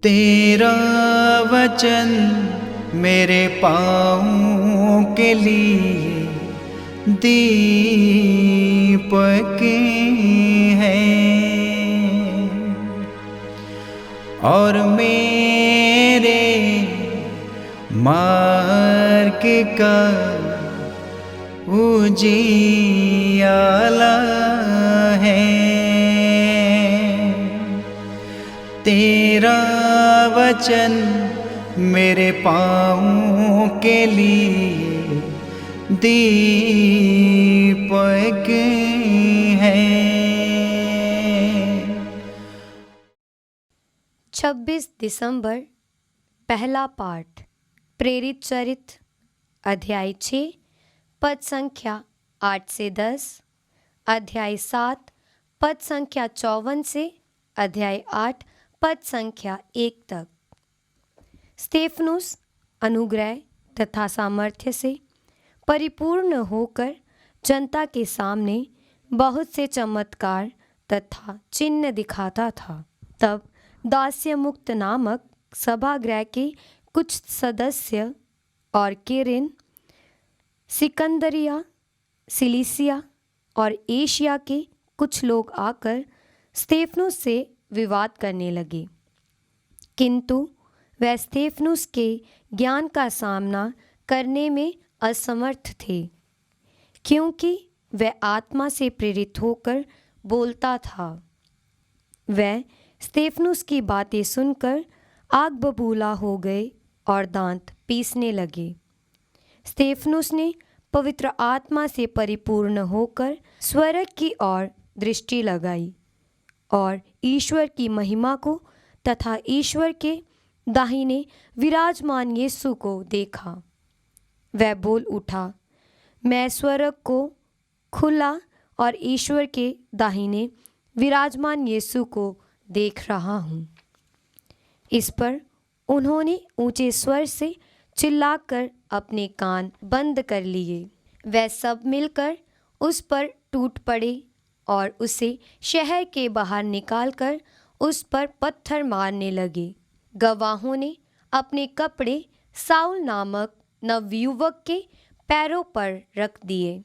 तेरा वचन मेरे पाँव के लिए दीपक है और मेरे मार्ग का उजियाला है। तेरा वचन मेरे पाँव के लिए दीपक है। 26 दिसंबर पहला पाठ प्रेरित चरित्र अध्याय 6 पद संख्या 8 से 10, अध्याय 7 पद संख्या 54 से अध्याय 8 पद संख्या 1 तक। स्तेफनुस अनुग्रह तथा सामर्थ्य से परिपूर्ण होकर जनता के सामने बहुत से चमत्कार तथा चिन्ह दिखाता था। तब दास्य मुक्त नामक सभागृह के कुछ सदस्य और किरेन, सिकंदरिया, सिलिसिया और एशिया के कुछ लोग आकर स्तेफनुस से विवाद करने लगे, किंतु वह स्तेफनुस के ज्ञान का सामना करने में असमर्थ थे, क्योंकि वह आत्मा से प्रेरित होकर बोलता था। वह स्तेफनुस की बातें सुनकर आग बबूला हो गए और दांत पीसने लगे। स्तेफनुस ने पवित्र आत्मा से परिपूर्ण होकर स्वर्ग की ओर दृष्टि लगाई और ईश्वर की महिमा को तथा ईश्वर के दाहिने विराजमान यीशु को देखा। वह बोल उठा, मैं स्वर्ग को खुला और ईश्वर के दाहिने विराजमान यीशु को देख रहा हूँ। इस पर उन्होंने ऊंचे स्वर से चिल्लाकर अपने कान बंद कर लिए। वह सब मिलकर उस पर टूट पड़े और उसे शहर के बाहर निकालकर उस पर पत्थर मारने लगे। गवाहों ने अपने कपड़े साउल नामक नवयुवक के पैरों पर रख दिए।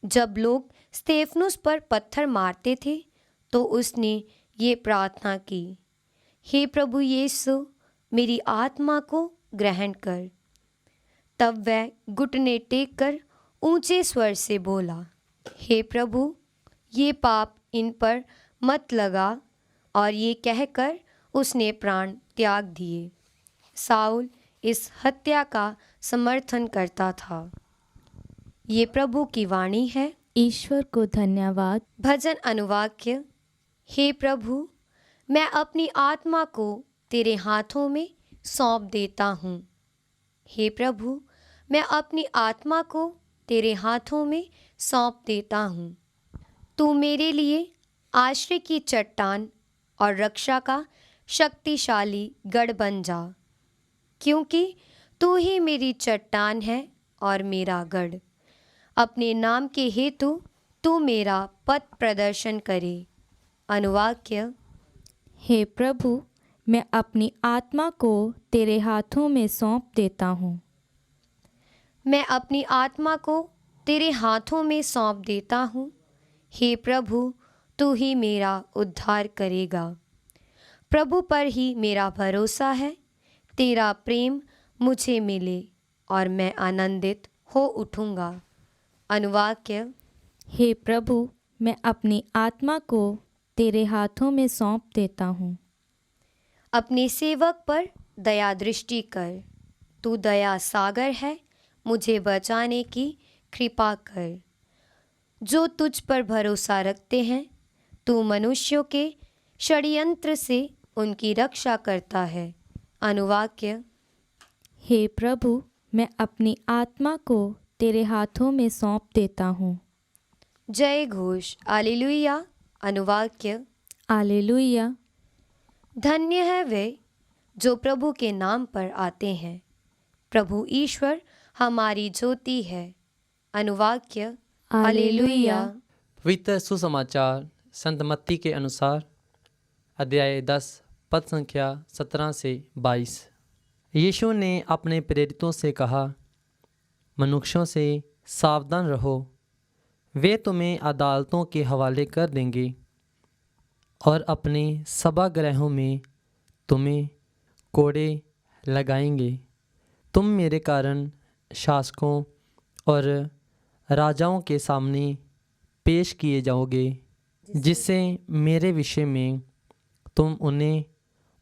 जब लोग स्तेफनुस पर पत्थर मारते थे तो उसने ये प्रार्थना की, हे प्रभु यीशु, मेरी आत्मा को ग्रहण कर। तब वह घुटने टेक कर ऊंचे स्वर से बोला, हे प्रभु, ये पाप इन पर मत लगा। और ये कहकर उसने प्राण त्याग दिए। साउल इस हत्या का समर्थन करता था। ये प्रभु की वाणी है। ईश्वर को धन्यवाद। भजन अनुवाक्य। हे प्रभु, मैं अपनी आत्मा को तेरे हाथों में सौंप देता हूँ। हे प्रभु, मैं अपनी आत्मा को तेरे हाथों में सौंप देता हूँ। तू मेरे लिए आश्रय की चट्टान और रक्षा का शक्तिशाली गढ़ बन जा, क्योंकि तू ही मेरी चट्टान है और मेरा गढ़। अपने नाम के हेतु तू मेरा पथ प्रदर्शन करे। अनुवाक्य। हे प्रभु, मैं अपनी आत्मा को तेरे हाथों में सौंप देता हूँ। मैं अपनी आत्मा को तेरे हाथों में सौंप देता हूँ। हे प्रभु, तू ही मेरा उद्धार करेगा। प्रभु पर ही मेरा भरोसा है। तेरा प्रेम मुझे मिले और मैं आनंदित हो उठूँगा। अनुवाक्य। हे प्रभु, मैं अपनी आत्मा को तेरे हाथों में सौंप देता हूँ। अपने सेवक पर दया दृष्टि कर। तू दया सागर है, मुझे बचाने की कृपा कर। जो तुझ पर भरोसा रखते हैं, तू मनुष्यों के षड्यंत्र से उनकी रक्षा करता है। अनुवाक्य। हे प्रभु, मैं अपनी आत्मा को तेरे हाथों में सौंप देता हूँ। जय घोष। हालेलुया। अनुवाक्य। हालेलुया। धन्य है वे जो प्रभु के नाम पर आते हैं। प्रभु ईश्वर हमारी ज्योति है। अनुवाक्य। हालेलुया। पवित्र सुसमाचार संत मत्ती के अनुसार अध्याय 10 पद संख्या 17 से 22। यीशु ने अपने प्रेरितों से कहा, मनुष्यों से सावधान रहो, वे तुम्हें अदालतों के हवाले कर देंगे और अपने सभागृहों में तुम्हें कोड़े लगाएंगे। तुम मेरे कारण शासकों और राजाओं के सामने पेश किए जाओगे, जिससे मेरे विषय में तुम उन्हें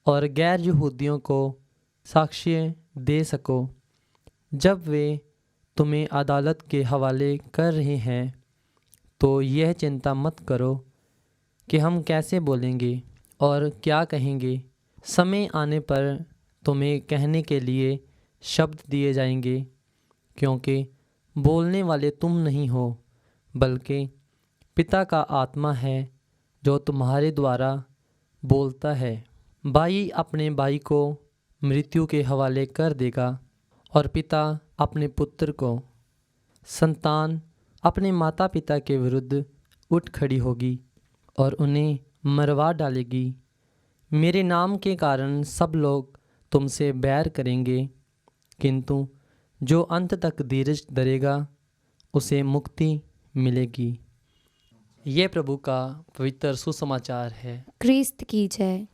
और गैर यहूदियों को साक्ष्य दे सको। जब वे तुम्हें अदालत के हवाले कर रहे हैं तो यह चिंता मत करो कि हम कैसे बोलेंगे और क्या कहेंगे। समय आने पर तुम्हें कहने के लिए शब्द दिए जाएंगे, क्योंकि बोलने वाले तुम नहीं हो, बल्कि पिता का आत्मा है जो तुम्हारे द्वारा बोलता है। भाई अपने भाई को मृत्यु के हवाले कर देगा और पिता अपने पुत्र को। संतान अपने माता पिता के विरुद्ध उठ खड़ी होगी और उन्हें मरवा डालेगी। मेरे नाम के कारण सब लोग तुमसे बैर करेंगे, किंतु जो अंत तक धीरज धरेगा उसे मुक्ति मिलेगी। ये प्रभु का पवित्र सुसमाचार है। क्रिस्त की जय।